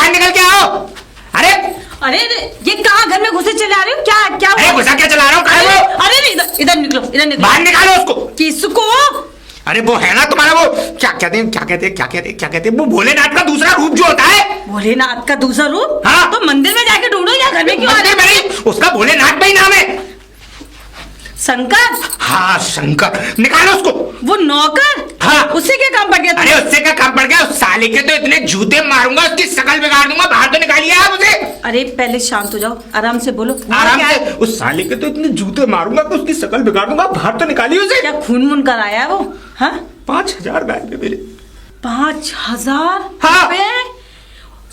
बाहर निकल के आओ। अरे अरे ये कहाँ घर में घुसे चले आ रहे हो? क्या क्या अरे घुसा क्या चला रहा हूँ? अरे अरे इधर निकलो, इधर निकलो। बाहर निकालो उसको। किसको? अरे वो है ना तुम्हारा, वो क्या कहते हैं, क्या कहते हैं, क्या कहते हैं, क्या कहते हैं, वो भोलेनाथ का दूसरा रूप जो होता है। भोलेनाथ का दूसरा रूप? हाँ। तो मंदिर में जाके ढूंढो या घर में क्यों आ रहे हो? नहीं, उसका भोलेनाथ भाई नाम है। शंकर? हाँ शंकर, निकालो उसको। वो नौकर? हाँ। उससे क्या काम पड़ गया? अरे उससे क्या काम पड़ गया? उस साले के तो इतने जूते मारूंगा, उसकी शकल बिगाड़ दूंगा। बाहर तो निकालिए आप उसे। अरे पहले शांत हो जाओ, आराम से बोलो। आराम से। उस साले के तो इतने जूते मारूंगा कि उसकी शकल बिगाड़ दूंगा। बाहर तो निकालिए उसे। क्या खून वून कराया है वो? हाँ 5,000 गायब है मेरे। 5,000? हाँ।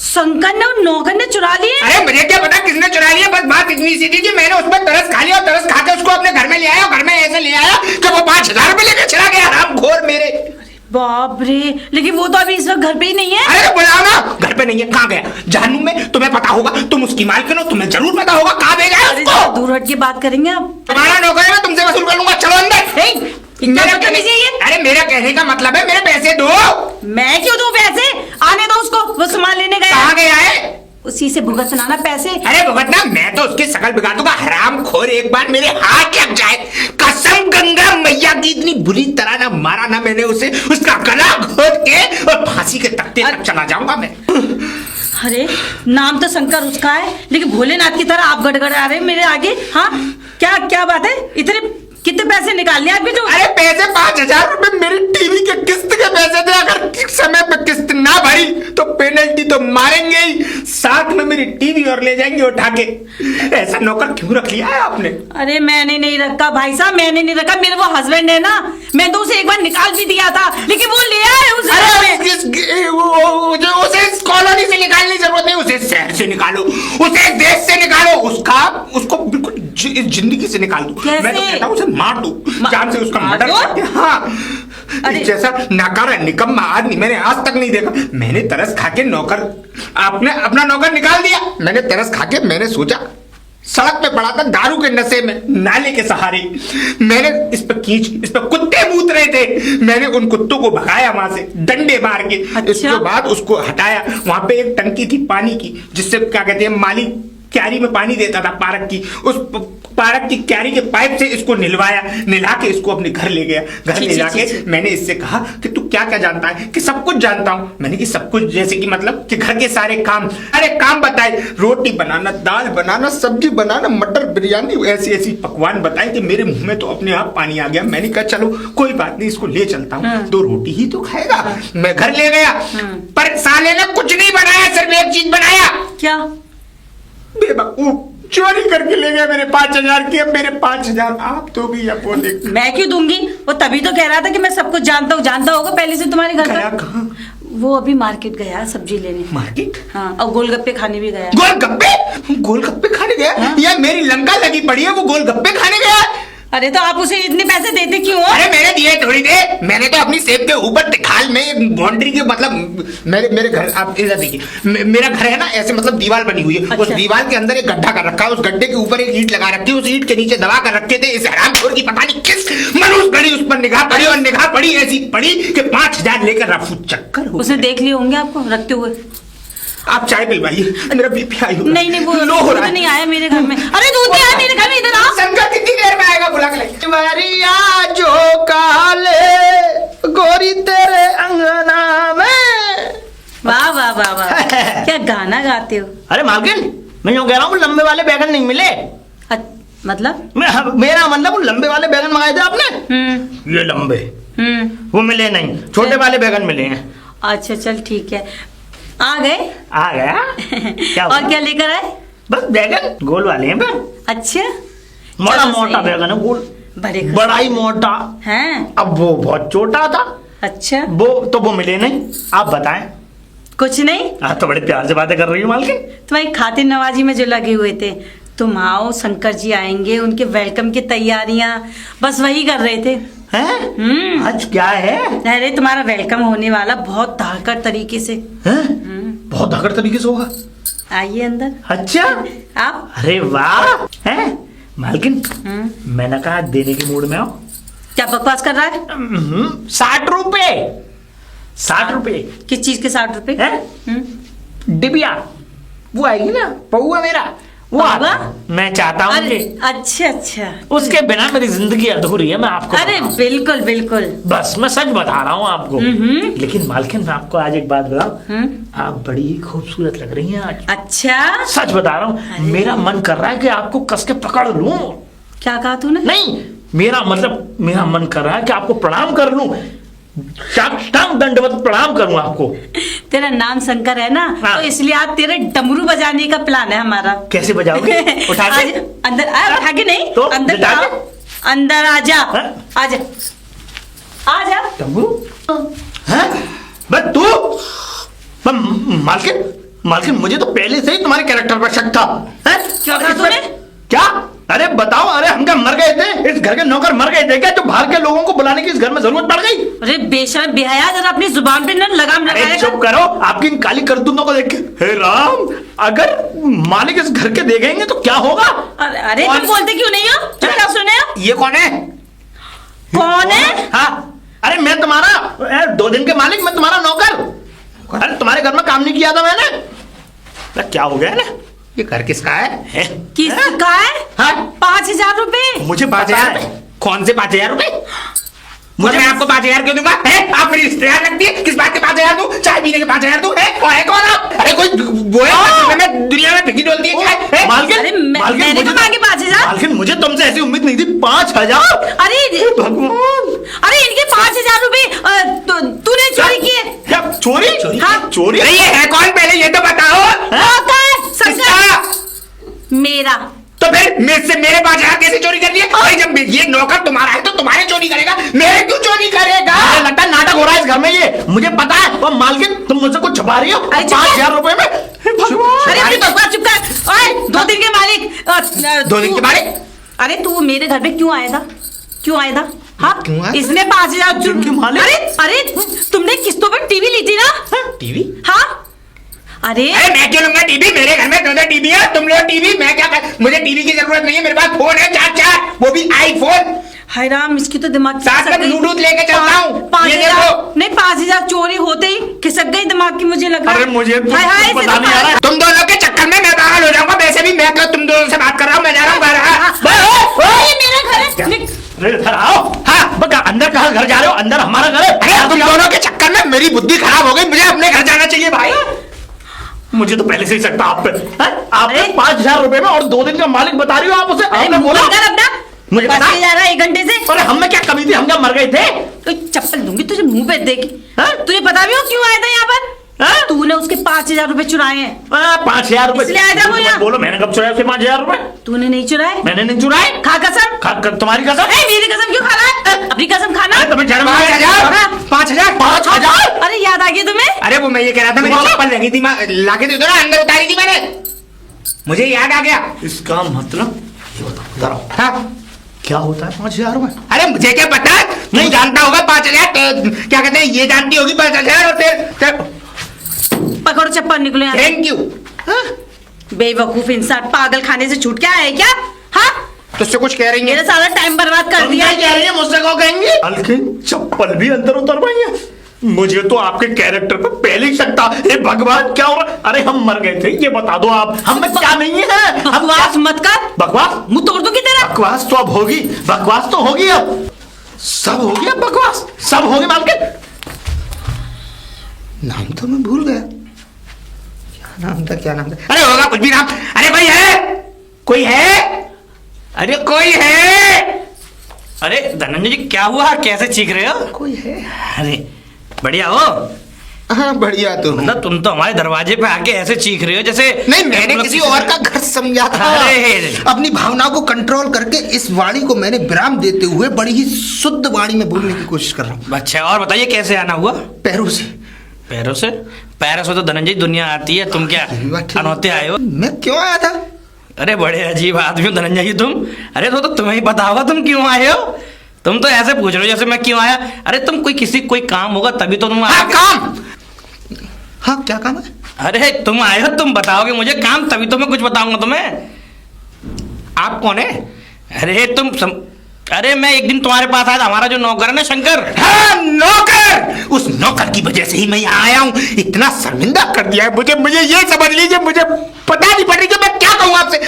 शंकर ने और नौकर ने चुरा लिए? अरे मुझे क्या पता किसने चुरा लिया, बस बात इतनी सी थी कि मैंने उस पर तरस खा लिया और तरस खा के उसको अपने घर में ले आया। घर में ऐसे ले आया कि वो 5,000 रुपए लेके चला गया, हरामखोर मेरे। बाप रे, लेकिन वो तो अभी इस वक्त घर पे ही नहीं है। अरे बुलाओ ना, घर पे नहीं है। कहाँ गया? जानू में तुम्हें पता होगा, तुम उसकी मालकिन हो, तुम्हें जरूर पता होगा कहाँ भेजा है अरे उसको। दूर हट के बात करेंगे आप। तुम्हारा नौकर है, मैं तुमसे वसूल कर लूंगा। चलो अंदर। अरे मेरा कहने का मतलब है मेरे पैसे दो। मैं क्यों दूं पैसे? आने दो उसको, वो सामान लेने गया। कहाँ गया है? उसी से भुगतना ना पैसे। अरे भुगतना, मैं तो उसकी शकल बिगाड़ दूंगा। हरामखोर, एक बार मेरे हाथ लग जाए, कसम गंगा मैया की, इतनी बुरी तरह ना मारा ना मैंने उसे, उसका गला घोट के और फांसी के तख्ते तक चला जाऊंगा मैं। अरे नाम तो शंकर उसका है, लेकिन भोलेनाथ की तरह आप गड़गड़ आ रहे हैं मेरे आगे। हाँ क्या क्या बात है? इतने कितने पैसे निकाल लिए आपके? जो अरे पैसे 5,000 रुपए मेरी टीवी के किस्त के पैसे थे। अगर समय पे किस्त ना भरी तो पेनल्टी तो मारेंगे ही, साथ में मेरी टीवी और ले जाएंगे उठा के। ऐसा नौकर क्यों रख लिया है आपने? अरे मैंने नहीं रखा भाई साहब, मैंने नहीं रखा। मेरे वो हस्बैंड है ना, मैं तो उसे एक बार निकाल भी दिया था, लेकिन वो ले आए उसे। उसे इस कॉलोनी से निकालने की जरूरत नहीं, उसे शहर से निकालो, उसे देश से निकालो, उसको बिल्कुल इस जिंदगी से निकाल दो। मैं तो कहता हूँ उसे मार दो, जान से उसका मर्डर करके। हाँ, जैसा नाकारा निकम्मा आदमी मैंने आज तक नहीं देखा। मैंने तरस खा के नौकर, आपने अपना नौकर निकाल दिया। मैंने तरस खा के, मैंने सोचा सड़क पे पड़ा था दारू के नशे में, नाले के सहारे। मैंने इस पर कुत्ते मूत रहे थे, मैंने उन कुत्तों को भगाया वहां से डंडे मार के। अच्छा? इसके बाद उसको हटाया। वहां पे एक टंकी थी पानी की, जिससे क्या कहते हैं, माली क्यारी में पानी देता था पार्क की। उस पार्क की क्यारी के पाइप से इसको निला के इसको अपने घर ले गया। घर ले जाके मैंने इससे कहा कि तू क्या क्या जानता है? कि सब कुछ जानता हूं। मैंने कि सब कुछ जैसे कि मतलब कि घर के सारे काम, अरे काम बताए, रोटी बनाना, दाल बनाना, सब्जी बनाना, मटर बिरयानी, ऐसी ऐसी पकवान बताए कि मेरे मुंह में तो अपने आप पानी आ गया। मैंने कहा चलो कोई बात नहीं, इसको ले चलता हूँ, 2 रोटी ही तो खाएगा। मैं घर ले गया, पर साले ने कुछ नहीं बनाया, सिर्फ एक चीज बनाया। क्या? बेवकूफ, चोरी करके ले गया मेरे 5,000 की। अब मेरे 5,000 आप दोगी या वो देख? मैं क्यों दूंगी? वो तभी तो कह रहा था कि मैं सब कुछ जानता हूँ। जानता होगा पहले से तुम्हारे घर का। कहाँ? वो अभी मार्केट गया सब्जी लेने। मार्केट? हाँ, और गोलगप्पे खाने भी गया। गोलगप्पे खाने गया? हाँ? या मेरी लंका लगी पड़ी है, वो गोलगप्पे खाने गया? अरे तो आप उसे इतने पैसे देते क्यों हो? अरे मैंने दिए थोड़ी दे, मैंने तो अपनी सेब के ऊपर तिखाल में बाउंड्री के मतलब मेरे घर, आप इधर देखिए, मेरा घर है ना, ऐसे मतलब दीवार बनी हुई है। अच्छा। उस दीवार के अंदर एक गड्ढा कर रखा है, उस गड्ढे के ऊपर एक ईंट लगा रखी है, उस ईंट के नीचे दबा कर रखे थे। इस हरामखोर की पता नहीं किस मनुष्य गड़ी उस पर निगाह पड़ी, और निगाह पड़ी ऐसी पड़ी कि 5,000 लेकर रफू चक्कर हो। उसने देख लिए होंगे आपको रखते हुए। आप चाय पिलवाइए, मेरा बीपी हाई हो रहा है। नहीं वो लो हो रहा है। नहीं आया मेरे घर में। अरे दूध नहीं आया मेरे घर में, इधर आओ। शंकर कितनी देर में आएगा? बुला के ले। वरिया जो काले गोरी तेरे अंगना में। वाह वाह वाह वाह, क्या गाना गाते हो। अरे मालकिन, मैं यूँ कह रहा हूँ लंबे वाले बैगन नहीं मिले। मतलब? मेरा मतलब लंबे वाले बैगन मंगाए थे आपने, ये लंबे वो मिले नहीं, छोटे वाले बैगन मिले हैं। अच्छा चल ठीक है, आ गए। आ गया क्या और क्या लेकर आए? बस बैगन गोल वाले हैं पर। अच्छा, बड़ा मोटा बैगन है, गोल बड़ा ही मोटा है। अब वो बहुत छोटा था। अच्छा, वो मिले नहीं। आप बताएं। कुछ नहीं। आप तो बड़े प्यार से बातें कर रही हो मालकिन। तुम्हारी खातिर नवाजी में जो लगे हुए थे, तुम आओ, शंकर जी आएंगे, उनके वेलकम की तैयारियां, बस वही कर रहे थे। हैं? आज क्या है? अरे तुम्हारा वेलकम होने वाला, बहुत धाकड़ तरीके से। बहुत धाकड़ तरीके से होगा। आइए अंदर। अच्छा आप? अरे वाह है मालकिन, मैंने कहा देने के मूड में आओ। क्या बकवास कर रहा है? 60 रुपए। 60 रुपए? किस चीज के 60 रुपए? डिबिया वो आएगी ना, पौआ मेरा वो पौआ? मैं चाहता हूँ अरे कि अच्छा अच्छा। उसके बिना मेरी जिंदगी अधूरी है, मैं आपको अरे बताऊं। बिल्कुल बिल्कुल। बस मैं सच बता रहा हूँ आपको। लेकिन मालकिन मैं आपको आज एक बात बताऊं, आप बड़ी ही खूबसूरत लग रही हैं आज। अच्छा सच बता रहा हूँ, मेरा मन कर रहा है कि आपको कस के पकड़ लूं। क्या कहा तूने? नहीं, मेरा मन कर रहा है कि आपको प्रणाम कर लूं, साष्टांग दंडवत प्रणाम करूं आपको। तेरा नाम शंकर है ना, हाँ। तो इसलिए आज तेरे डमरू बजाने का प्लान है हमारा। कैसे बजाओगे? उठा के? आज अंदर उठा के नहीं, तो अंदर लिटा आओ। के? अंदर आजा, हाँ? आजा आजा। डमरू? हैं? बस तू? मालकिन मुझे तो पहले से ही तुम्हारे कैरेक्टर पर शक था। हैं? क्या कहा तूने? क्या? अरे बताओ, अरे हम क्या मर गए थे? इस घर के नौकर मर गए थे क्या, जो बाहर के लोगों को बुलाने की इस घर में जरूरत पड़ गई? अरे बेशरम बेहया, जरा अपनी जुबान पे न लगाम अरे लगाएगा। चुप करो, आपकी इन काली करतूतों को देख के हे राम, अगर मालिक इस घर के देखेंगे तो क्या होगा? अरे तुम बोलते क्यों नहीं हो? क्या सुने हो? ये कौन है? कौन है? हाँ, अरे मैं तुम्हारा 2 दिन के मालिक, मैं तुम्हारा नौकर। अरे तुम्हारे घर में काम नहीं किया था मैंने? अरे क्या हो गया ना? ये घर किसका है? किसका है? हाँ? 5,000 रुपए। मुझे 5,000? कौन से 5,000 रुपए? मुझे मैं आपको 5,000 क्यों दूंगा? आप मेरी रिश्तेदार लगती है, किस बात के 5,000 दूं? चाय पीने के 5,000 दूं? है कौन आप? अरे कोई वो है मैं दुनिया में फिकी डोलती है क्या? मालकिन, अरे मैंने कब मांगे 5,000? मालकिन मुझे तुमसे ऐसी उम्मीद नहीं थी। 5,000? अरे भगवान, अरे इनके 5,000 रुपए तूने चोरी किए? क्या चोरी? हाँ। चोरी? अरे ये है कौन, पहले ये तो बताओ। होता है किसका? शंकर। मेरा। तो फिर मेरे 5,000 कैसे चोरी कर लिए? भाई जब ये नौकर तुम्हारा है तो तुम्हारे चोरी करेगा, मेरे क्यों चोरी करेगा? मुझे लगता है नाटक हो रहा है इस घर में, ये मुझे पता है। और मालकिन तुम मुझसे कुछ छुपा रही हो? अरे चुप 5,000 रुपए में? हे भगवान। अरे अपनी बकवास चुप कर। ओए 2 दिन के मालिक। 2 दिन के मालिक? अरे तू मेरे घर पे क्यों आया था? क्यों आया था? हाँ? क्यों आया? इसने 5,000 दिन के मालिक? अरे तुमने किस्तों पर टीवी ली थी ना? टीवी? हाँ। अरे मैं क्यों लूंगा टीवी? मेरे घर में 2 टीवी है, तुम लोग टीवी, मैं क्या कर? मुझे टीवी की जरूरत नहीं है, मेरे पास फोन है 4, वो भी आईफोन। हाय राम, इसकी तो दिमाग साथ में ब्लूटूथ लेके चलता हूँ। ये 5,000 देखो। नहीं, 5,000 चोरी होते ही खिसक गई दिमाग की, मुझे लगा। अरे मुझे हाय हाय, पता नहीं आ रहा है। तुम दोनों के चक्कर में मैं पागल हो जाऊंगा। वैसे भी मैं तुम दोनों से बात कर रहा हूँ, मैं जा रहा हूँ घर। ये मेरा घर है। अरे इधर आओ। हाँ, बका अंदर कहाँ घर जा रहे हो? अंदर हमारा घर है। अरे तुम दोनों के चक्कर में मेरी बुद्धि खराब हो गई, मुझे अपने घर जाना चाहिए भाई। मुझे तो पहले से ही सकता आप पे। आपने 5,000 रुपए में और 2 दिन का मालिक बता रही हो आप उसे? आपने बोला अपना मुझे बस पता ही जा रहा है 1 घंटे से। अरे हम में क्या कमी थी? हम क्या मर गए थे? तो चप्पल दूंगी तुझे मुंह पे देके। हाँ? तुझे पता भी हो क्यों आया था यहाँ पर? हाँ? तूने उसके 5,000 रुपए चुराए हैं। 5,000 रुपए इसलिए आया था वो यहाँ। बोलो, मैंने कब चुराया उससे 5,000 रुपए? तूने नहीं चुराए? मैंने नहीं चुराए। खा कसम। तुम्हारी कसम? मेरी कसम क्यों खा रहा है? अपनी कसम खाना। अरे तुम्हें जन्म 5,000? 5,000? अरे याद आ गया तुम्हें? अरे वो मैं ये कह रहा था, मेरी चप्पल लगी थी, लाके दे दो ना, अंदर उतारी थी मैंने, मुझे याद आ गया। इसका मतलब ये बताओ, इधर आओ। हाँ? क्या होता है 5,000 रुपए? अरे मुझे क्या पता, नहीं जानता होगा 5,000, क्या कहते हैं, ये जानती होगी 5,000, और फिर पकड़ो चप्पल, निकलो यहाँ। Thank you. बेवकूफ इंसान, पागल खाने से छूट के आया है क्या? हाँ, तुझसे कुछ कह रही है? मेरा सारा टाइम बर्बाद कर दिया क्या कह रही है? मुझसे कहो कहेंगी? हल्के चप्पल भी अंदर उतरवाई है। मुझे तो आपके कैरेक्टर पर पहले ही शक था। हे भगवान, क्या हो रहा? अरे हम मर गए थे, ये बता दो आप। हम में क्या नहीं है? बकवास मत कर। बकवास? मुंह तोड़ दूंगी तेरा। बकवास तो अब होगी, बकवास तो होगी, अब सब होगी, अब बकवास सब होगी। मालकिन नाम तो मैं भूल गया, क्या नाम था, क्या नाम था? अरे होगा कुछ भी नाम। अरे भाई है कोई है? अरे कोई है? अरे धनंजय जी, क्या हुआ? कैसे चीख रहे हो? कोई है? अरे बढ़िया हो? हाँ बढ़िया तो हूँ। मतलब तुम तो हमारे दरवाजे पे आके ऐसे चीख रहे हो जैसे नहीं, मैंने किसी और का घर समझा था। अरे। अपनी भावनाओं को कंट्रोल करके इस वाणी को मैंने विराम देते हुए बड़ी ही शुद्ध वाणी में बोलने की कोशिश कर रहा हूँ। अच्छा, और बताइए कैसे आना हुआ? पैरों से। पैरों से? पैरों से तो धनंजय दुनिया आती है, तुम क्या अनौते आए हो? मैं क्यों आया था? अरे बड़े अजीब आदमी हो धनंजय जी तुम। अरे तो तुम्हें ही पता होगा तुम क्यों आए हो। तुम तो ऐसे पूछ रहे हो जैसे मैं क्यों आया। अरे तुम कोई काम होगा तभी तो तुम हाँ, काम। हाँ, क्या काम है? अरे तुम आए हो, तुम बताओगे मुझे काम, तभी तो मैं कुछ बताऊंगा तुम्हें। आप कौन है? अरे अरे मैं एक दिन तुम्हारे पास आया था, हमारा जो नौकर है ना शंकर। हाँ नौकर, उस नौकर की वजह से ही मैं यहाँ आया हूँ। इतना शर्मिंदा कर दिया है मुझे ये समझ लीजिए, मुझे पता नहीं पड़ रही कि मैं क्या कहूँ आपसे।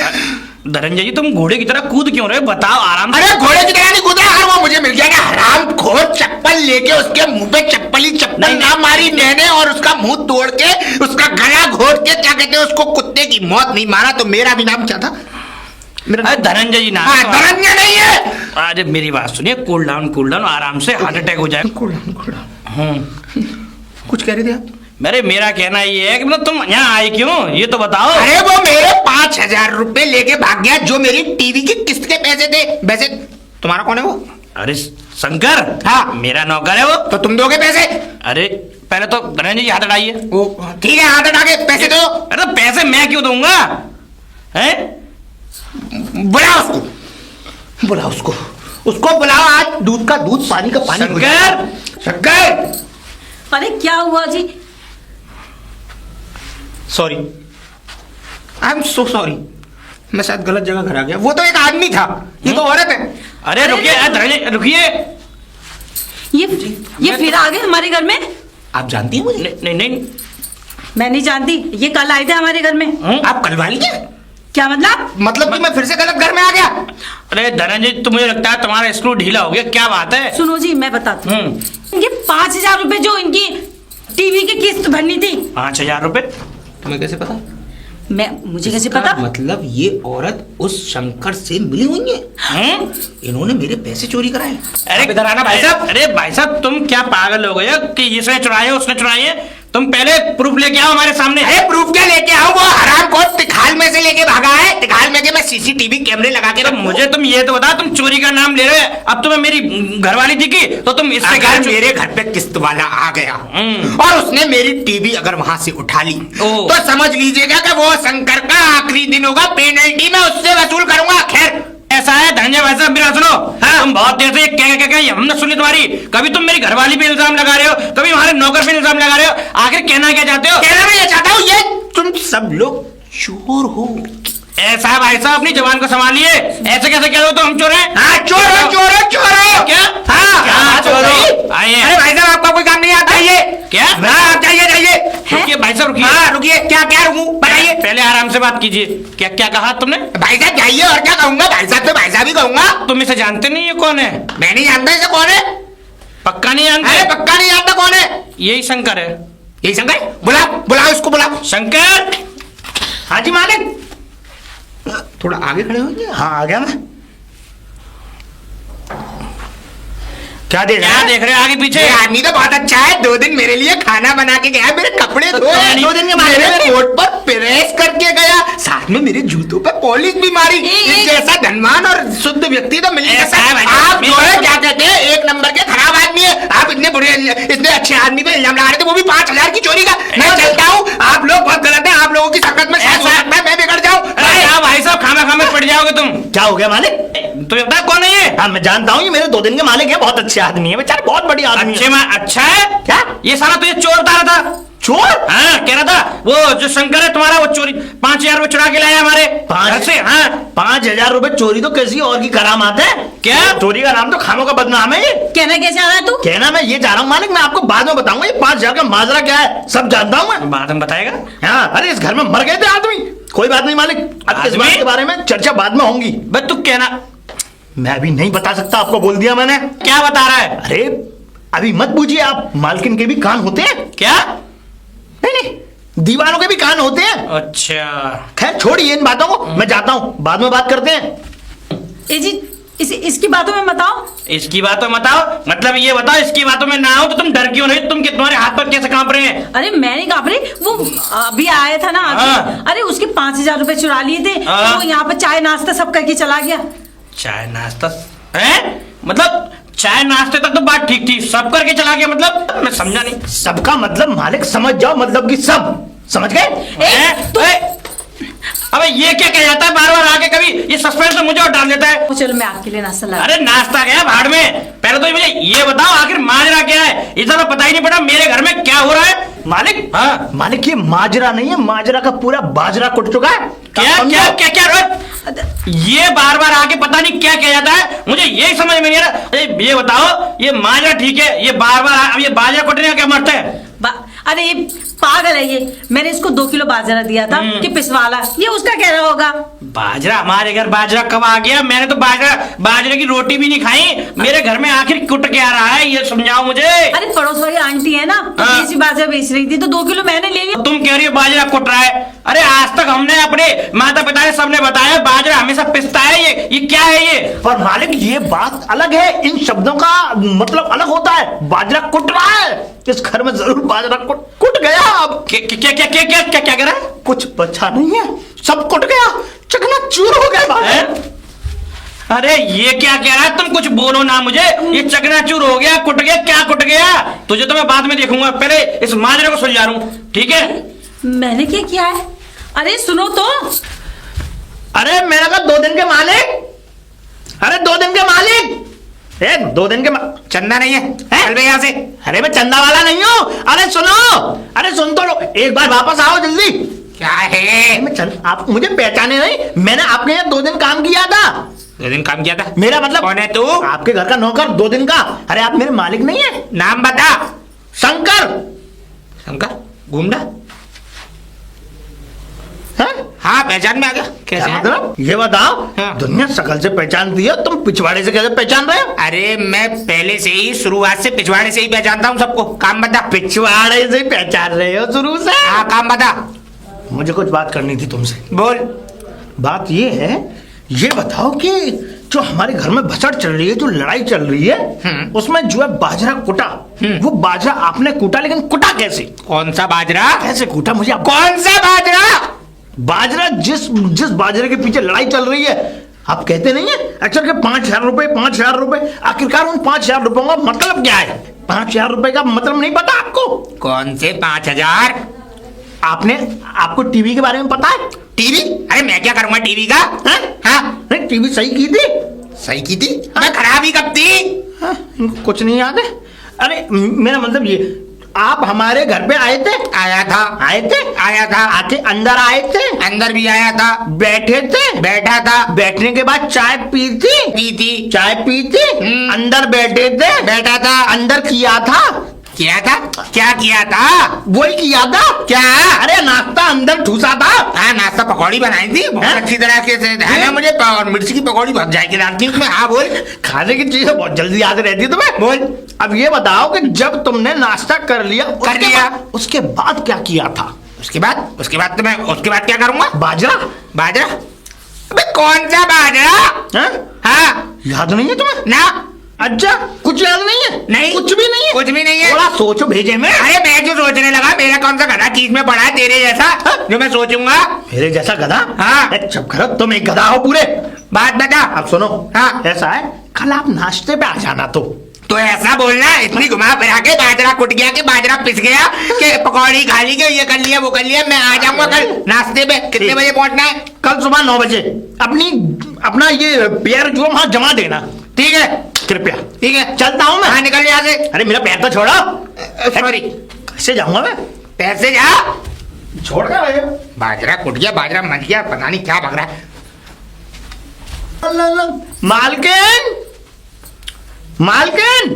धनंजय जी तुम घोड़े की तरह कूद क्यों रहे हो, बताओ आराम से। अरे घोड़े की तरह नहीं कूदा, अरे वो मुझे मिल जाएगा हराम खोर। चप्पल लेके उसके मुंह पे चप्पल नहीं, ना मारी मैंने, और उसका मुंह तोड़ के उसका गला घोट के, क्या कहते हैं उसको, कुत्ते की मौत नहीं मारा तो मेरा भी नाम क्या था? अरे धनंजय जी नाम। हाँ, धनंजय नहीं है। अरे मेरी बात सुनिए, कूल डाउन, आराम से, हार्ट अटैक हो जाएगा। कुछ कह रहे थे आप? मेरा कहना ये है कि मतलब तुम यहाँ आए क्यों, ये तो बताओ। अरे वो मेरे 5,000 रुपए लेके भाग गया, जो मेरी टीवी की किस्त के पैसे थे। वैसे तुम्हारा कौन है वो? अरे शंकर। हाँ। मेरा नौकर है वो। तो तुम दोगे पैसे? अरे पहले तो धनंजय जी हाथ हटाइए। ठीक है, हाथ हटा के पैसे दो। अरे तो पैसे मैं क्यों दूंगा, हैं? बुलाओ उसको बुलाओ। आज दूध का दूध, पानी का पानी। शंकर, अरे क्या हुआ जी? Sorry, I am so sorry. मैं शायद गलत जगह घर आ गया। वो तो एक आदमी था, ये तो औरत है। अरे रुकिए धनंजय, रुकिए। ये फिर आ गए हमारे घर में? आप जानती हैं मुझे? नहीं मैं नहीं जानती, ये कल आए थे हमारे घर में। आप कल वाली क्या? क्या मतलब? मतलब कि मैं फिर से गलत घर में आ गया? अरे धनंजय तो मुझे लगता है तुम्हारा स्क्रू ढीला हो गया, क्या बात है? सुनो जी, मैं बताती हूँ। ये 5,000 रुपए जो इनकी टीवी की किस्त भरनी थी। 5,000 रुपए? तुम्हें कैसे पता? मुझे कैसे पता? मतलब ये औरत उस शंकर से मिली हुई है। इन्होंने मेरे पैसे चोरी कराए। अरे इधर आना भाई साहब। अरे भाई साहब तुम क्या पागल हो गए हो कि इसने चुराए उसने चुराए? तुम पहले प्रूफ लेके आओ हमारे सामने। अरे प्रूफ क्या लेके आओ? वो हराम को तिखाल में से लेके भागा है। तिखाल में के मैं सीसीटीवी कैमरे लगा के तो मुझे तुम ये तो बताओ, तुम चोरी का नाम ले रहे हो। अब तुम्हें मेरी घरवाली दिखी तो तुम इससे अगर मेरे घर पे किस्त वाला आ गया और उसने मेरी टीवी अगर वहां से उठा ली तो समझ लीजिएगा कि वो शंकर का आखिरी दिन होगा। पेनल्टी मैं उससे वसूल करूंगा। खैर ऐसा है धनंजय भाई साहब, मेरा सुनो। हाँ? तुम बहुत देर से क्या हमने सुनी तुम्हारी। कभी तुम मेरी घरवाली पे इल्जाम लगा रहे हो, कभी हमारे नौकर पे इल्जाम लगा रहे हो। आखिर कहना क्या चाहते हो? कहना मैं ये चाहता हूँ, ये तुम सब लोग चोर हो। ऐसा है भाई साहब, अपनी जबान को संभालिए। ऐसे कैसे कह दो तो हम चोर हैं? हाँ चोर हो। क्या? हाँ क्या चोर हो? आइए। अरे भाई साहब आपका कोई काम नहीं आता ये? क्या? हाँ जाइए। रुकिए भाई साहब, रुकिए। हाँ रुकिए, क्या रुकूं? बताइए। पहले आराम से बात कीजिए। क्या कहा तुमने? भाई साहब जाइए, और क्या कहूंगा? भाई साहब तो भाई साहब ही कहूंगा। तुम इसे जानते नहीं, ये कौन है? मैं नहीं जानता इसे कौन है। पक्का नहीं जानते? अरे पक्का नहीं जानता कौन है। यही शंकर है। यही शंकर? बुलाओ इसको बुलाओ। शंकर। हाँ जी मालिक। थोड़ा आगे खड़े होंगे। हाँ आ गया मैं। क्या देख रहे हो आगे पीछे? ये आदमी तो बहुत अच्छा है। 2 दिन मेरे लिए खाना बना के गया, मेरे कपड़े धोए, 2 दिन के बाद मेरे कोट पर प्रेस करके गया, साथ में मेरे जूतों पर पॉलिश भी मारी। इस जैसा धनवान और शुद्ध व्यक्ति तो मिल नहीं सकता। आप जो है क्या कहते हैं, 1 नंबर के खराब आदमी है। आप इतने अच्छे आदमी पे इल्जाम लगा रहे थे, वो भी 5,000 की चोरी का। मैं चलता हूँ, आप लोग बहुत गलत है। आप लोगों की संगत में मैं बिगड़ जाऊँ। भाई साहब खामा पड़ जाओगे तुम। क्या हो गया मालिक? तुम्हें पता कौन है ये? हाँ मैं जानता हूँ, ये मेरे 2 दिन के मालिक है। बहुत अच्छे आदमी है बेचारे, बहुत बड़ी आदमी है। अच्छा है क्या? ये साला तो ये चोर बता रहा था। चोर? हाँ कह रहा था वो जो शंकर है तुम्हारा, वो चोरी 5,000 रुपए चुरा के लाया हमारे घर से। हाँ 5,000 रुपए चोरी तो किसी और की करामात है क्या? चोरी का नाम तो खानों का बदनाम है। ये कहना क्या चाह रहा है तू? कहना मैं ये चाह रहा हूँ मालिक, मैं आपको बाद में बताऊंगा ये 5,000 का माजरा क्या है, सब जानता हूँ मैं। बाद में बताएगा। हाँ अरे इस घर में मर गए थे आदमी। कोई बात नहीं मालिक, अब इस बात के बारे में चर्चा बाद में होंगी। बस तू कहना। मैं अभी नहीं बता सकता, आपको बोल दिया मैंने। क्या बता रहा है? अरे अभी मत पूछिए आप, मालकिन के भी कान होते हैं। क्या? नहीं, दीवारों के भी कान होते हैं। अच्छा खैर छोड़िए इन बातों को, मैं जाता हूँ, बाद में बात करते हैं। ए जी इसकी बातों में बताओ। इसकी बातों में बताओ, मतलब ये बताओ इसकी बातों में ना हो तो तुम डर क्यों नहीं? तुम्हारे हाथ पर कैसे कांप रहे हैं? अरे मैं नहीं कांप रही, वो अभी आया था ना। हाँ। अरे उसके 5,000 रुपए चुरा लिए थे। हाँ। वो यहाँ पर चाय नाश्ता सब करके चला गया। चाय नाश्ता है? मतलब चाय नाश्ते तक तो बात ठीक थी, सब करके चला गया मतलब? मैं समझा नहीं। सबका मतलब मालिक समझ जाओ, मतलब कि सब समझ गए। अबे ये क्या कह जाता है बार बार आके? कभी ये सस्पेंस में मुझे और डाल देता है। चलो मैं आपके लिए नाश्ता ला। अरे नाश्ता गया भाड़ में। पहले तो मुझे ये बताओ आखिर माजरा क्या है? इतना तो पता ही नहीं पड़ा मेरे घर में क्या हो रहा है। मालिक हाँ मालिक ये माजरा नहीं है, माजरा का पूरा बाजरा कुट चुका है। क्या क्या क्या क्या ये बार बार आके पता नहीं क्या किया जाता है, मुझे यही समझ में नहीं आ रहा। ये बताओ, ये माजरा ठीक है, ये बार बार अब ये बाजरा कुटने का क्या मत है? अरे ये पागल है ये। मैंने इसको 2 किलो बाजरा दिया था कि पिसवाला, ये उसका कह रहा होगा। बाजरा? हमारे घर बाजरा कब आ गया? मैंने तो बाजरे की रोटी भी नहीं खाई। मेरे घर में आखिर कुट के आ रहा है, ये समझाओ मुझे। अरे पड़ोस वाली आंटी है ना, तो हाँ। देसी बाजरा बेच रही थी, तो 2 किलो मैंने ले लिया। तुम कह रही हो बाजरा कुट रहा है? अरे आज तक हमने अपने माता पिता ने सबने बताया बाजरा हमेशा पिसता है। ये क्या है ये? पर मालिक ये बात अलग है, इन शब्दों का मतलब अलग होता है। बाजरा कुट रहा है, इस घर में जरूर बाजरा कुट गया। अब क्या कह रहा है? कुछ बचा नहीं है, सब कुट गया, चकनाचूर हो गया बाजरा। अरे ये क्या कह रहा है? तुम कुछ बोलो ना मुझे। ये चकनाचूर हो गया, कुट गया, क्या कुट गया? तुझे तो मैं बाद में देखूंगा, पहले इस माजरे को सुलझा लूं, ठीक है? मैंने क्या किया है? अरे सुनो तो। अरे मेरा का 2 दिन के मालिक, अरे 2 दिन के मालिक, 2 दिन के चंदा नहीं है, चल बे यहाँ से। अरे मैं चंदा वाला नहीं हूँ। अरे सुनो, अरे सुन तो लो, एक बार वापस आओ जल्दी। क्या है? आप मुझे पहचाने नहीं? मैंने आपके यहाँ 2 दिन काम किया था। 2 दिन काम किया था? मेरा मतलब कौन है तू? आपके घर का नौकर, 2 दिन का। अरे आप मेरे मालिक नहीं है? नाम बता। शंकर। शंकर घूमना? हैं? हाँ पहचान में आ गया। कैसे? क्या मतलब? ये बताओ, हाँ। दुनिया शकल से पहचानती है, तुम पिछवाड़े से कैसे पहचान रहे हो? अरे मैं पहले से ही, शुरुआत से पिछवाड़े से ही पहचानता हूँ सबको। काम बता। पिछवाड़े से पहचान रहे हो शुरू से? हाँ काम बता। मुझे कुछ बात करनी थी तुमसे। बोल। बात ये है, ये बताओ कि जो हमारे घर में भसड़ चल रही है, जो लड़ाई चल रही है, उसमें जो है बाजरा कुटा, वो बाजरा आपने कूटा, लेकिन कुटा कैसे? कौन सा बाजरा? कैसे कूटा मुझे आप? कौन सा बाजरा? बाजरा जिस बाजरे के पीछे लड़ाई चल रही है, आप कहते नहीं है अक्सर के 5,000 रुपए, 5,000 रुपए। आखिरकार उन 5,000 रुपयों का मतलब क्या है? 5,000 रुपए का मतलब नहीं पता आपको? कौन से 5,000? आपको टीवी के बारे में पता है? टीवी? अरे मैं क्या करूंगा टीवी का? हाँ नहीं, टीवी सही की थी? सही की थी? मैं खराब ही कब थी? हाँ, इनको कुछ नहीं याद है। अरे मेरा मतलब ये, आप हमारे घर पे आए थे? आया था। आए थे? आया था। आके अंदर आए थे? अंदर भी आया था। बैठे थे? बैठा था। बैठने के बाद चाय पी थी? पी थी। चाय पी थी? अंदर बैठे थे? बैठा था। अंदर किया था? किया था? क्या किया था? वही किया था क्या? अरे नाश्ता अंदर ठूसा था। हाँ नाश्ता पकौड़ी बनाई थी बहुत अच्छी तरह के से। ध्यान है मुझे, और मिर्ची की पकौड़ी बहुत जायकेदार थी उसमें। हाँ बोल। खाने की चीजें बहुत जल्दी याद रहती है तुम्हें। बोल। अब ये बताओ कि जब तुमने नाश्ता कर लिया, उसके बाद क्या किया था? उसके बाद तो मैं उसके बाद क्या करूंगा? बाजरा? बाजरा? अबे कौन सा बाजरा? हाँ याद नहीं है तुम्हें? ना। अच्छा, कुछ याद नहीं है? नहीं, कुछ भी नहीं है? कुछ भी नहीं है। थोड़ा सोचो भेजे में। अरे मैं जो सोचने लगा, मेरा कौन सा गधा चीज में पड़ा है तेरे जैसा जो मैं सोचूंगा? मेरे जैसा गधा? हाँ। चुप करो, तुम एक गधा हो पूरे। बात बता। अब सुनो, हाँ। ऐसा है, कल आप नाश्ते पे आ जाना। तो ऐसा बोलना, इतनी घुमा फिरा के बाजरा कुट गया कि बाजरा पिस गया कि पकौड़ी खा ली, ये कर लिया वो कर लिया। मैं आ जाऊंगा कल नाश्ते पे। कितने बजे पहुंचना है? कल सुबह 9 बजे। अपना ये पैर जो वहां जमा देना। ठीक है कृपया। ठीक है, चलता हूँ मैं। हाँ निकल यहाँ से। अरे मेरा पैर तो छोड़ो। सॉरी। कैसे जाऊंगा मैं? पैसे जा। छोड़ कर रहे हो? बाजरा कुट गया, बाजरा मच गया, पता नहीं क्या भग रहा है। मालकिन, मालकिन,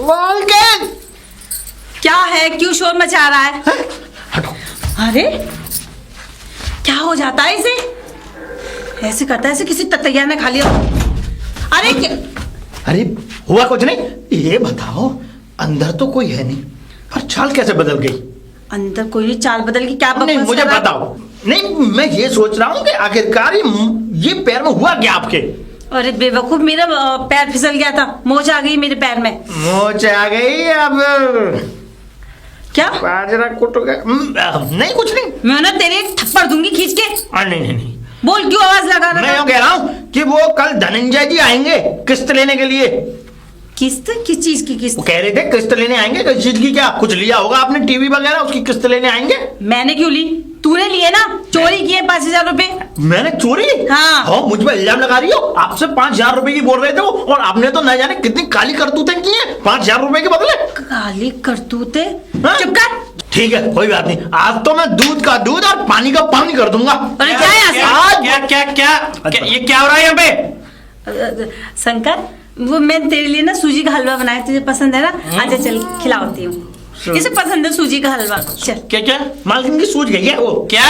मालकिन। क्या है? क्यों शोर मचा रहा है? हटो। अरे क्या हो जाता है इसे? ऐसे करता है, ऐसे किसी ततैया ने खा लिया। अरे अरे हुआ कुछ नहीं। ये बताओ, अंदर तो कोई है नहीं, पर चाल कैसे बदल गई? अंदर कोई चाल बदल की? क्या नहीं बकवास मुझे कर रहा है? बताओ। नहीं, मैं ये सोच रहा हूँ कि आखिरकार ये पैर में हुआ क्या आपके? अरे बेवकूफ, मेरा पैर फिसल गया था, मोच आ गई मेरे पैर में। मोच आ गई? अब क्या? बाजरा कुट गया? नहीं कुछ नहीं। मैं ना तेरे एक थप्पड़ दूंगी खींच के। नहीं। बोल, क्यों आवाज लगा रहा मैं था? यूँ कह रहा हूँ कि वो कल धनंजय जी आएंगे किस्त लेने के लिए। किस्त? किस चीज की किस्त? वो कह रहे थे किस्त लेने आएंगे। किस चीज की? क्या कुछ लिया होगा आपने टीवी वगैरह, उसकी किस्त लेने आएंगे। मैंने क्यों ली? तूने लिए ना, चोरी किए 5,000 रुपए। मैंने चोरी? हाँ। मुझ पर इल्जाम लगा रही हो? आपसे 5,000 रुपए की बोल रहे थे वो, और आपने तो न जाने कितनी काली करतूतें की हैं 5,000 रुपए के बदले। काली करतूते? हाँ? चुप कर। ठीक है, कोई बात नहीं, आज तो मैं दूध का दूध और पानी का पानी कर दूंगा। अरे क्या है यहाँ से? क्या ये क्या हो रहा है यहाँ पे? शंकर, वो मैं तेरे लिए ना सूजी का हलवा बनाया, तुझे पसंद है ना? आजा चल खिलाती हूँ, इसे पसंद है सूजी का हलवा। चल। क्या क्या मालकिन की सूझ गई है वो। क्या?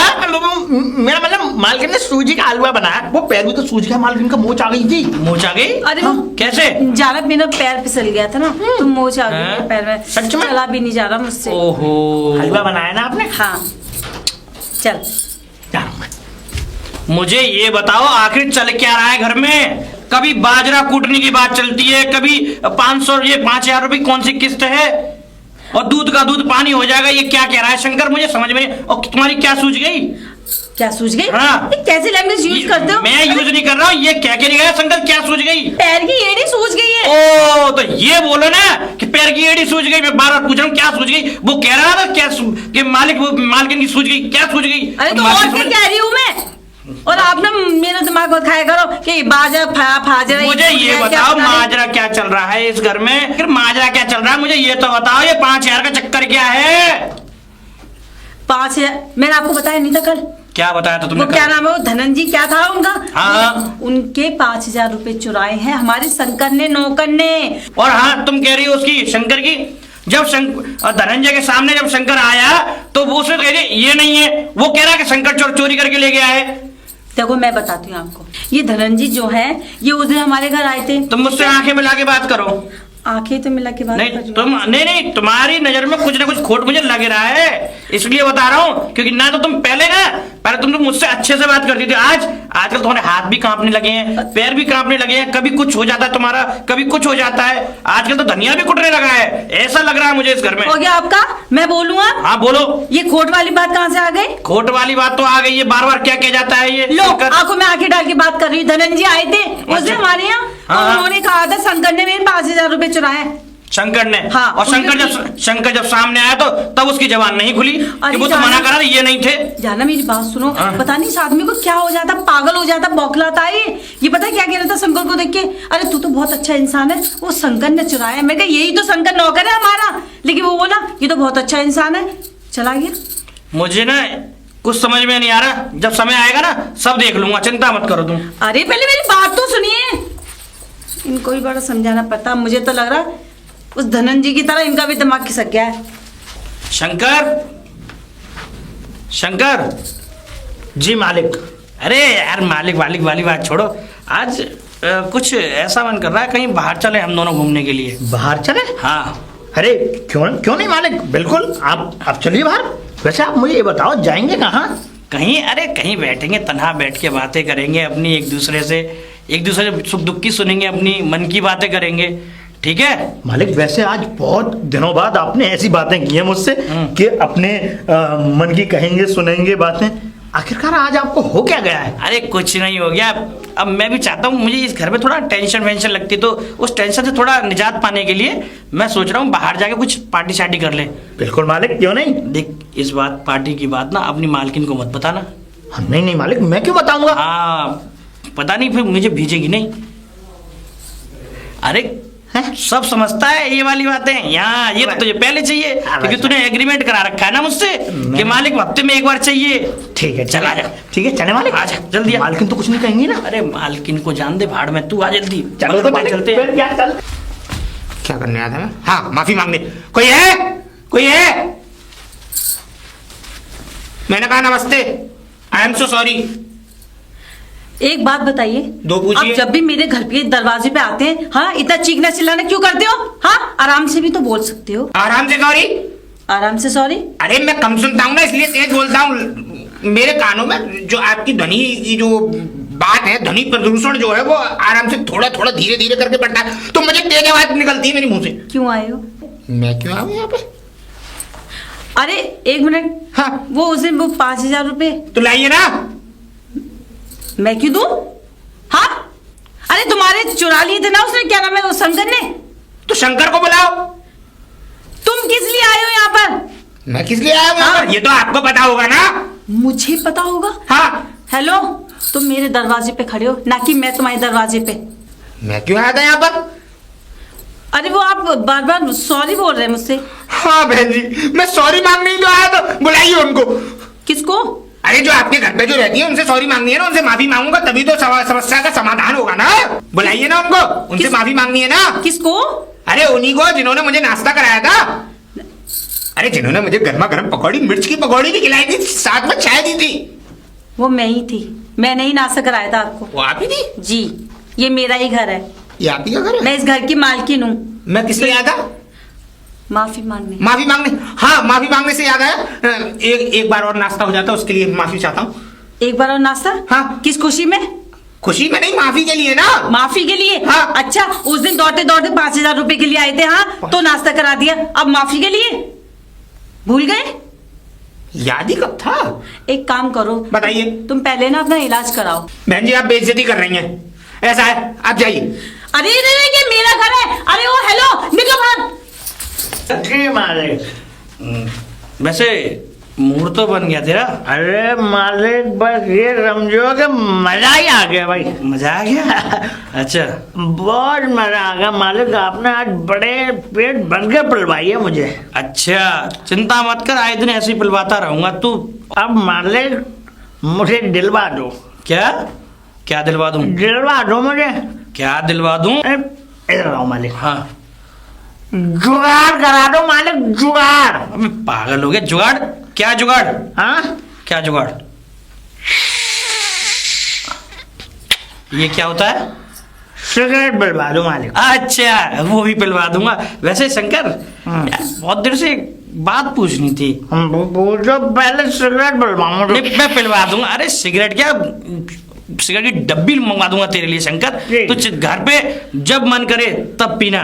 मेरा मतलब मालकिन ने सूजी का हलवा बनाया, वो पैर में तो सूझ गया, मालकिन का मोच आ गई थी। मोच आ गई? अरे हाँ। कैसे? ज्यादा मेरा पैर फिसल गया था ना, तो मोच आ गई हाँ? पैर में, सच में? चला भी नहीं जा रहा मुझसे। ओहो, हलवा बनाया ना आपने? हाँ चल। जा रहा हूं मैं। मुझे ये बताओ आखिर चल क्या रहा है घर में? कभी बाजरा कूटने की बात चलती है, कभी 500 ये 5000 रुपए कौन सी किस्त है, और दूध का दूध पानी हो जाएगा, ये क्या कह रहा है शंकर? मुझे समझ में नहीं। और तुम्हारी क्या सूझ गई? क्या सूझ गई? हाँ। ये कैसी लैंग्वेज यूज करते हो? मैं यूज नहीं कर रहा हूँ, ये क्या कह रहा है शंकर? क्या सूझ गई? पैर की एड़ी सूझ गई है। ओ तो ये बोलो ना कि पैर की एड़ी सूझ गई। मैं बार बार पूछ रहा हूँ क्या सूझ गई? वो कह रहा था क्या कि मालकिन की सूझ गई, क्या सूझ गई? अरे तो मालकिन और क्या समझ- कह रही हूँ मैं? और आप ना मेरा दिमाग मत खाया करो कि बाजरा फाजरा। मुझे ये बताओ माजरा क्या चल रहा है इस घर में? फिर माजरा क्या चल रहा है मुझे ये तो बताओ। ये 5000 का चक्कर क्या है? 5000 मैंने आपको बताया नहीं था कल? क्या बताया था तुमने वो क्या कल? नाम है, वो धनंजय क्या था उनका? हाँ। उनके 5000 रुपए चुराए हैं हमारे शंकर ने, नौकर ने। और हाँ तुम कह रही हो उसकी शंकर की, जब धनंजय के सामने जब शंकर आया तो वो उसे कह रही ये नहीं है, वो कह रहा है कि शंकर चोरी करके ले गया है। देखो मैं बताती हूँ आपको, ये धनंजय जो है ये उस दिन हमारे घर आए थे। तुम मुझसे आंखें मिला के बात करो। आंखें तो मिला के बात कर रही नहीं हूँ। नहीं तुम्हारी नजर में कुछ ना कुछ खोट मुझे लग रहा है, इसलिए बता रहा हूँ। क्योंकि ना तो तुम पहले तुम तो मुझसे अच्छे से बात करती थी, आजकल तुम्हारे हाथ भी कांपने लगे हैं, पैर भी कांपने लगे हैं, कभी कुछ हो जाता है तुम्हारा, कभी कुछ हो जाता है। आजकल तो धनिया भी कुटने लगा है, ऐसा लग रहा है मुझे इस घर में। हो गया आपका? मैं बोलूँगा? हाँ बोलो। ये खोट वाली बात कहाँ से आ गई? खोट वाली बात तो आ गई है, बार बार क्या कह जाता है ये? लो शंकर- आंखों में आंखें डाल के बात कर रही हूँ। धनंजय आए थे उस दिन अच्छा। हमारे यहाँ, हाँ, और हाँ। उन्होंने कहा था शंकर ने मेरे 5000 रुपए चुराए। शंकर ने? हाँ, और शंकर जब सामने आया तो तब उसकी जबान नहीं खुली कि वो तो मना करा ये नहीं थे। जाना मेरी बात सुनो। हाँ। पता नहीं इस आदमी को क्या हो जाता, पागल हो जाता, बौखलाता है ये पता है क्या कह रहा था शंकर को देख के? अरे तू तो बहुत अच्छा इंसान है, वो शंकर ने चुराया। मैं कहा यही तो शंकर नौकर है हमारा, लेकिन वो बोला ये तो बहुत अच्छा इंसान है, चला गया। मुझे ना कुछ समझ में नहीं आ रहा, जब समय आएगा ना सब देख लूंगा, चिंता मत करो तुम। अरे पहले मेरी बात तो सुनिए, इनको भी बड़ा समझाना पड़ता। मुझे तो लग रहा उस धनंजय की तरह इनका भी दिमाग खिसक गया है। शंकर जी मालिक। अरे यार मालिक वालिक वाली बात छोड़ो, आज कुछ ऐसा मन कर रहा है कहीं बाहर चले हम दोनों घूमने के लिए। बाहर चले? हाँ। अरे क्यों नहीं मालिक, बिल्कुल आप चलिए बाहर। वैसे आप मुझे ये बताओ जाएंगे कहाँ? कहीं बैठेंगे, तन्हा बैठ के बातें करेंगे अपनी, एक दूसरे से सुख दुख की सुनेंगे, अपनी मन की बातें करेंगे, ठीक है? मालिक वैसे आज बहुत दिनों बाद आपने ऐसी बातें की हैं मुझसे कि अपने मन की कहेंगे सुनेंगे बातें। आखिरकार आज आपको हो क्या गया है? अरे कुछ नहीं हो गया, अब मैं भी चाहता हूँ, मुझे इस घर में थोड़ा टेंशन वेंशन लगती, तो उस टेंशन से थोड़ा निजात पाने के लिए मैं सोच रहा हूँ बाहर जाके कुछ पार्टी शार्टी कर ले। बिल्कुल मालिक, क्यों नहीं। देख इस बात पार्टी की बात ना अपनी मालकिन को मत बताना। नहीं मालिक, मैं क्यों बताऊंगा? हाँ पता नहीं फिर मुझे भेजेगी नहीं। अरे सब समझता है ये वाली बातें यहाँ, ये तो तुझे पहले चाहिए क्योंकि तूने एग्रीमेंट करा रखा है ना मुझसे कि मालिक हफ्ते में एक बार चाहिए। ठीक है चल आ जा। ठीक है चले मालिक, आ जा जल्दी। मालकिन तो कुछ नहीं कहेंगी ना? अरे मालकिन को जान दे भाड़ में, तू आ जल्दी। चलो तो मालिक, चलते हैं। क्या करने आया था मैं? हाँ माफी मांगने। कोई है? मैंने कहा नमस्ते, आई एम सो सॉरी। एक बात बताइए, दो पूछिए। आप जब भी मेरे घर के दरवाजे पे आते हैं, हाँ इतना चीखना चिल्लाना क्यों करते हो? हाँ आराम से भी तो बोल सकते हो। आराम से सॉरी? आराम से सॉरी? अरे मैं कम सुनता हूँ ना इसलिए तेज बोलता हूँ। मेरे कानों में जो आपकी ध्वनि की जो बात है, ध्वनि प्रदूषण जो है वो आराम से थोड़ा थोड़ा धीरे धीरे करके पड़ता है, तो मुझे तेज आवाज निकलती है मेरे मुंह से। क्यों आए हो? मैं क्यों आऊँ यहाँ पे? अरे एक मिनट। हाँ वो उस दिन वो 5000 रुपए तो लाइए ना। मैं क्यों दूं? हाँ अरे तुम्हारे चुरा लिए थे ना उसने, क्या नाम है वो शंकर ने। तो शंकर को बुलाओ। तुम किस लिए आए हो यहाँ पर? मैं किस लिए आया हूँ यहाँ पर? ये तो आपको पता होगा ना। मुझे पता होगा? हाँ। हेलो, तुम मेरे दरवाजे पे खड़े हो ना कि मैं तुम्हारे दरवाजे पे। मैं क्यों आया था यहाँ पर? अरे वो आप बार बार सॉरी बोल रहे हैं मुझसे। हाँ बहन जी, मैं सॉरी मांगने ही तो आया, तो बुलाइए उनको। किसको? अरे जो आपके घर पे जो रहती है, उनसे सॉरी मांगनी है ना, उनसे माफी मांगूंगा तभी तो समस्या का समाधान होगा ना। बुलाइए ना उनको, उनसे माफी मांगनी है ना। किसको? अरे उन्हीं को जिन्होंने मुझे नाश्ता कराया था। अरे जिन्होंने मुझे गर्मा गर्म पकौड़ी, मिर्च की पकौड़ी भी खिलाई थी, साथ में चाय दी थी। वो मैं ही थी, मैंने ही नाश्ता कराया था आपको। वो आप ही थी? जी, ये मेरा ही घर है, ये आप ही का घर है? मैं इस घर की मालकिन हूँ। मैं किस लिए आया था? माफी मांगने। माफी मांगने? हाँ, माफी मांगने से याद आया, एक बार और नाश्ता हो जाता, उसके लिए माफी चाहता हूँ। एक बार और नाश्ता? हाँ। किस खुशी में? खुशी में नहीं, माफी के लिए ना। माफी के लिए? हाँ। अच्छा, उस दिन दौड़ते दौड़ते 5,000 रुपए के लिए आए थे, हाँ, तो नाश्ता करा दिया, अब माफी के लिए भूल गए? याद ही कब था? एक काम करो, बताइए। तुम पहले ना अपना इलाज कराओ। बहन जी, आप बेइज्जती कर रही हैं, ऐसा है, आप जाइए। अरे ये मेरा घर है। अरे ओ हेलो, निकलो बाहर। जी मालिक। वैसे मूड तो बन गया तेरा। अरे मालिक, बस ये समझो कि मजा ही आ गया भाई। मजा आ गया। अच्छा, बहुत मजा आ गया मालिक, आपने आज बड़े पेट भर के पिलवाई है मुझे। अच्छा, चिंता मत कर, आए दिन ऐसे ही पिलवाता रहूंगा। तू अब मालिक मुझे दिलवा दो। क्या क्या दिलवा दूं? दिलवा दो मुझे। क्या दिलवा दूं? इधर आओ मालिक। हाँ, जुगाड़ करा दो मालिक, जुगाड़। अबे पागल हो गया। जुगाड़? क्या जुगाड़? हाँ, क्या जुगाड़? ये क्या होता है? सिगरेट पिलवा दो मालिक। अच्छा, वो भी पिलवा दूंगा। वैसे शंकर, यार, बहुत देर से एक बात पूछनी थी। पूछो, पहले सिगरेट पिलवाऊंगा। नहीं, मैं पिलवा दूंगा। अरे सिगरेट क्या, सिगरेट की डब्बी मंगवा दूंगा तेरे लिए शंकर। जी। तो घर पे जब मन करे तब पीना,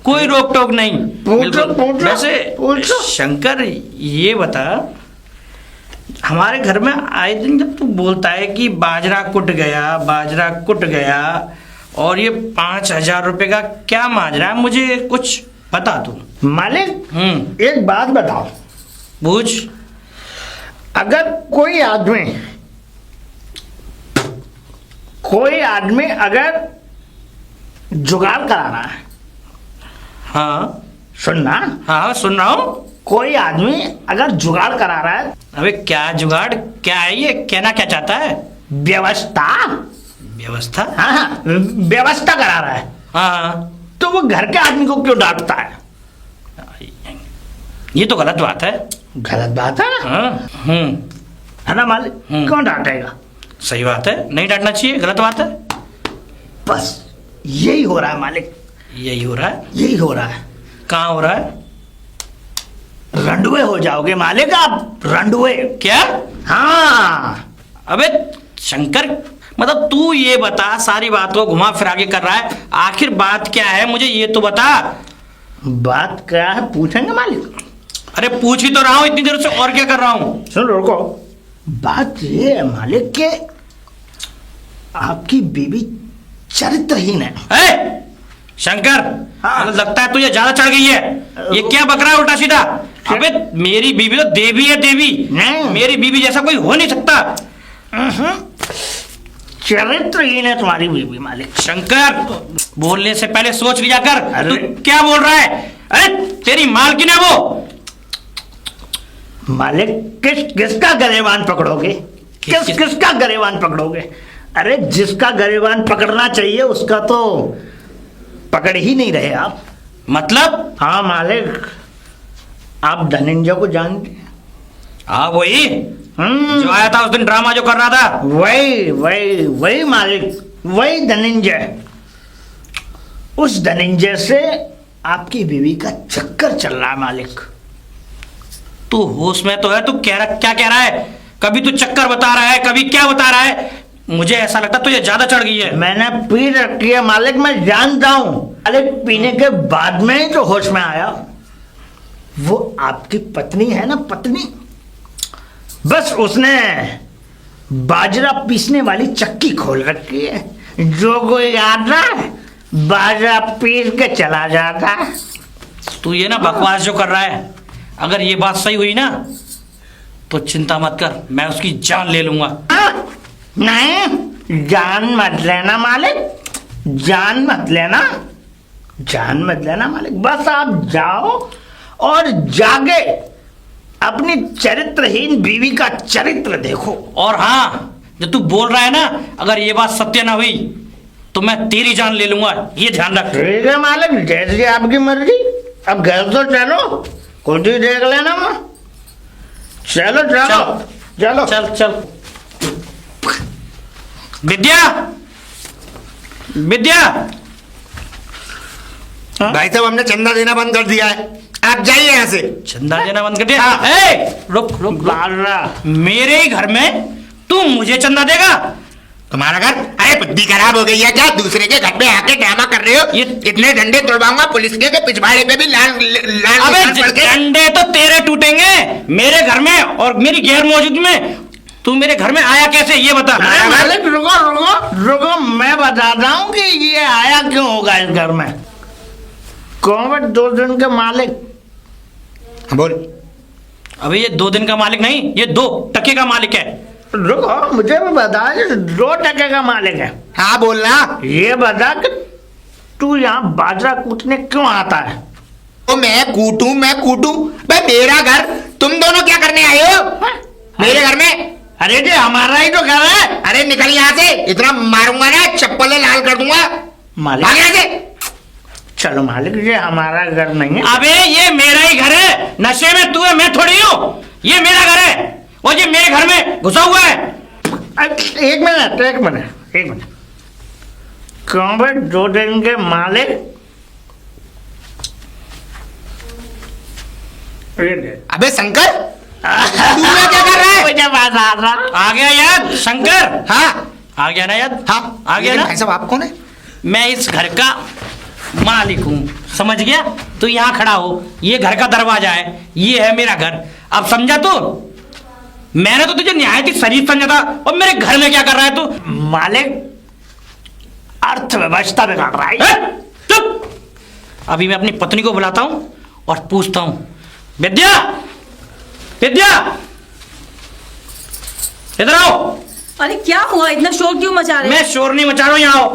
कोई रोक टोक नहीं। पूछो, बिल्कुल। पूछो, वैसे पूछो। शंकर, ये बता, हमारे घर में आए दिन जब तू बोलता है कि बाजरा कुट गया, बाजरा कुट गया, और ये 5,000 रुपए का क्या माजरा है, मुझे कुछ बता तू। मालिक एक बात बताओ, पूछ। अगर कोई आदमी अगर जुगाड़ कराना है, हाँ सुनना, हाँ, सुन रहा हूँ। कोई आदमी अगर जुगाड़ करा रहा है, अबे क्या जुगाड़, क्या है ये, कहना क्या चाहता है? व्यवस्था, व्यवस्था? हाँ, व्यवस्था करा रहा है, हाँ, तो वो घर के आदमी को क्यों डांटता है? ये तो गलत बात है। गलत बात है ना? हाँ, है ना मालिक? क्यों डांटेगा? सही बात है, नहीं डांटना चाहिए, गलत बात है। बस यही हो रहा है मालिक, यही हो रहा है। यही हो रहा है। कहाँ हो रहा है? रंडुए हो जाओगे मालिक आप, रंडुए। क्या? हाँ। अबे शंकर, मतलब तू ये बता, सारी बात को घुमा फिरा के कर रहा है, आखिर बात क्या है, मुझे ये तो बता। बात क्या है पूछेंगे मालिक? अरे पूछ ही तो रहा हूँ इतनी देर से, और क्या कर रहा हूँ? सुन रुको, बात ये है मालिक के आपकी बीवी चरित्रहीन है। ए, शंकर, हाँ। लगता है तुझे ज्यादा चढ़ गई है। ये क्या बक रहा है उल्टा सीधा? अबे मेरी बीवी तो देवी है, देवी। नहीं। मेरी बीवी जैसा कोई हो नहीं सकता। चरित्रहीन है तुम्हारी बीवी मालिक। शंकर, बोलने से पहले सोच लिया कर। अरे। तू क्या बोल रहा है? अरे तेरी मालकिन है वो। मालिक किसका गरेबान पकड़ोगे? किसका गरेबान पकड़ोगे? अरे जिसका गरेबान पकड़ना चाहिए उसका तो पकड़ ही नहीं रहे आप। मतलब? हाँ मालिक, आप धनंजय को जानते हैं? हाँ, वही जो आया था उस दिन, ड्रामा जो कर रहा था। वही मालिक, वही धनंजय। उस धनंजय से आपकी बीवी का चक्कर चल रहा है मालिक। तू होश में तो है? तू क्या कह रहा है? कभी तू चक्कर बता रहा है, कभी क्या बता रहा है। मुझे ऐसा लगता तुझे ज्यादा चढ़ गई है। मैंने पी रखी है मालिक, मैं जानता हूं। मालिक पीने के बाद में ही जो होश में आया, वो आपकी पत्नी है ना, पत्नी। बस उसने बाजरा पीसने वाली चक्की खोल रखी है, जो कोई आता है बाजरा पीस के चला जाता है। तू ये ना बकवास जो कर रहा है, अगर ये बात सही हुई ना तो चिंता मत कर, मैं उसकी जान ले लूंगा। नहीं, जान मत लेना मालिक, जान मत लेना। जान मत लेना मालिक, बस आप जाओ और जाके अपनी चरित्रहीन बीवी का चरित्र देखो। और हाँ, जो तू बोल रहा है ना, अगर ये बात सत्य ना हुई तो मैं तेरी जान ले लूंगा, ये ध्यान रख। ठीक है मालिक, जैसी आपकी मर्जी। अब घर तो चलो, खुद ही देख लेना। मैं चलो चलो चलो चल चल। विद्या, विद्या। हाँ? भाई साहब हमने चंदा देना बंद कर दिया है, आप जाइए यहाँ से। चंदा देना बंद कर दिया? हाँ। ए, रुक रुक रुक। मेरे ही घर में तू मुझे चंदा देगा? तुम्हारा घर? अरे बुद्धि खराब हो गई है क्या? दूसरे के घर पे आके ड्रामा कर रहे हो? ये इतने डंडे तोड़वाऊंगा पुलिस के पिछवाड़े पे भी लाल लाल अबे निशान पड़ गए। डंडे तो तेरे टूटेंगे मेरे घर में, और मेरी गैर मौजूद में तू मेरे घर में आया कैसे, ये बता। अरे मालिक रुको रुको रुको, मैं बताता हूँ कि ये आया क्यों होगा इस घर में। कौन 2 दिन के मालिक? बोल। अबे ये 2 दिन का मालिक नहीं, ये 2 टके का मालिक है। रुको, मुझे भी बता, ये 2 टके का मालिक है। हाँ बोलना। ये बता कि तू यहाँ बाजरा कूटने क्यों आता है? तो मैं कूटू भाई, मेरा घर, तुम दोनों क्या करने आए हो मेरे घर में? अरे जी हमारा ही तो घर है। अरे निकल यहाँ से, इतना मारूंगा ना चप्पलें लाल कर दूंगा। मालिक भाग यहाँ से। चलो मालिक, ये हमारा घर नहीं है। अबे ये मेरा ही घर है, नशे में तू है, मैं थोड़ी हूँ। ये मेरा घर है और ये मेरे घर में घुसा हुआ है। एक मिनट। कौन भाई 2 दिन के मालिक? अबे शंकर, तू यहाँ क्या कर रहा है? मुझे बात आ रहा। आ गया याद शंकर? हाँ आ गया ना याद? हाँ आ गया लेकिन ना? भाई साहब आप कौन है? मैं इस घर का मालिक हूँ, समझ गया? तू यहाँ खड़ा हो, ये घर का दरवाजा है, ये है मेरा घर। अब समझा तू? मैंने तो तुझे निहायत ही शरीफ समझा था, और मेरे घर में क्या कर रहा है तू? मालिक अर्थव्यवस्था बिगाड़ रहा है। हैं? चुप! अभी मैं अपनी पत्नी को बुलाता हूँ और पूछता हूँ, विद्या, विद्या, इधर आओ। अरे क्या हुआ, इतना शोर क्यों मचा रहे मैं शोर नहीं मचा रहा हूँ, यहाँ आओ।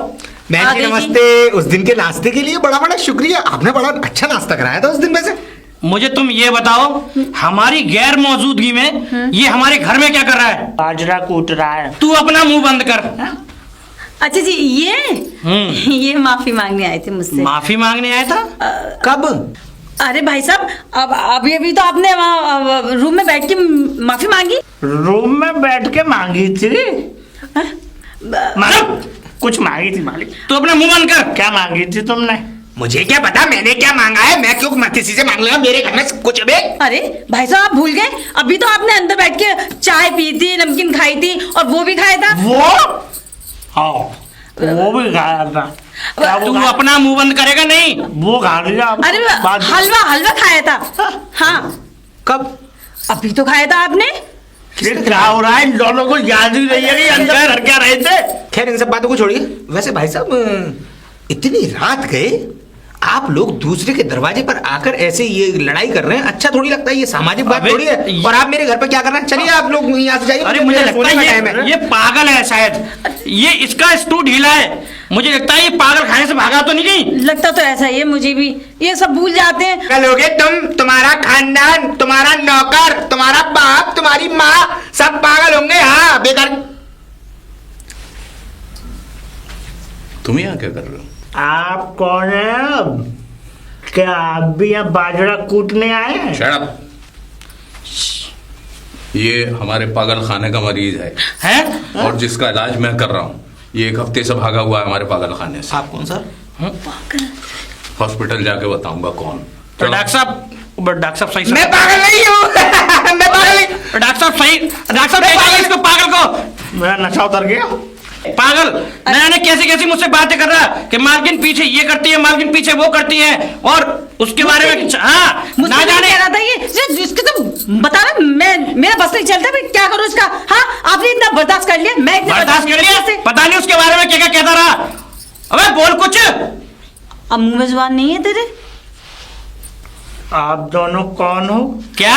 बहन आ जी गई जी। नमस्ते। उस दिन के नाश्ते के लिए बड़ा बड़ा शुक्रिया, आपने बड़ा अच्छा नाश्ता कराया था उस दिन में से। मुझे तुम ये बताओ, हमारी गैर मौजूदगी में ये हमारे घर में क्या कर रहा है? बाजरा कूट रहा है। तू अपना मुंह बंद कर। अच्छा जी, ये माफी मांगने आए थे मुझसे। माफी मांगने आया था? कब? अरे भाई साहब, अब अभी तो आपने वहाँ रूम में बैठ के माफी मांगी। रूम में बैठ के मांगी थी मालिक, कुछ मांगी थी मालिक। तू अपना मुंह बंद कर। क्या मांगी थी तुमने? मुझे क्या पता मैंने क्या मांगा है, मैं क्यों किसी से मांग लूंगा? मेरे घर में कुछ बे। अरे भाई साहब, आप भूल गए? अभी तो आपने अंदर बैठ के चाय पी थी, नमकीन खाई थी, और वो भी खाया था। वो भी खाया था। क्या वो तू खा- अपना मुंह बंद करेगा नहीं? वो खा लिया। अरे बाद- हलवा खाया था। हाँ, कब? अभी तो खाया था आपने। फिर क्या हो रहा है? इन दोनों को याद ही नहीं है कि अंदर कर क्या रहे थे। खैर इन सब बातों को छोड़िए। वैसे भाई साहब इतनी रात गए आप लोग दूसरे के दरवाजे पर आकर ऐसे ये लड़ाई कर रहे हैं, अच्छा थोड़ी लगता है? ये सामाजिक बात अबे, थोड़ी है। और आप मेरे घर पर क्या कर रहे हैं? चलिए आप लोग यहाँ से जाइए। अरे मुझे लगता सोने का टाइम है ये पागल है शायद, ये इसका स्टू ढीला है। मुझे लगता है ये पागल खाने से भागा तो नहीं गई। लगता तो ऐसा ही है मुझे भी, ये सब भूल जाते हैं। कल हो गए तुम, तुम्हारा खानदान, तुम्हारा नौकर, तुम्हारा बाप, तुम्हारी माँ, सब पागल होंगे। हाँ बेकार। तुम यहाँ क्या कर रहे हो? आप कौन है? क्या आप भी यहाँ बाजरा कूटने आए हैं? Shut up! ये हमारे पागल खाने का मरीज है हैं? और जिसका इलाज मैं कर रहा हूँ। ये 1 हफ्ते से भागा हुआ है हमारे पागल खाने से। आप कौन सर? हॉस्पिटल जाके बताऊंगा कौन। तो डॉक्टर साहब सही मैं पागल नहीं हूँ। मैं पागल नहीं। डॉक्टर साहब देखिए इसको, पागल को। मेरा नशा उतर गया। पागल नया कैसी मुझसे बातें कर रहा है कि मालकिन पीछे ये करती है, मालकिन पीछे वो करती है, और उसके बारे में हाँ मुझसे ना जाने कह रहा था ये जिसके तो बता रहा, मैं मेरा बस नहीं चलता, मैं क्या करूँ इसका? हाँ, आपने इतना बर्दाश्त कर लिया, मैं इतना बर्दाश्त कर लिया। कैसे? पता नहीं उसके बारे में क्या क्या कहता रहा। अबे बोल कुछ। अब मुंह में जुबान नहीं है तेरे? आप दोनों कौन हो? क्या?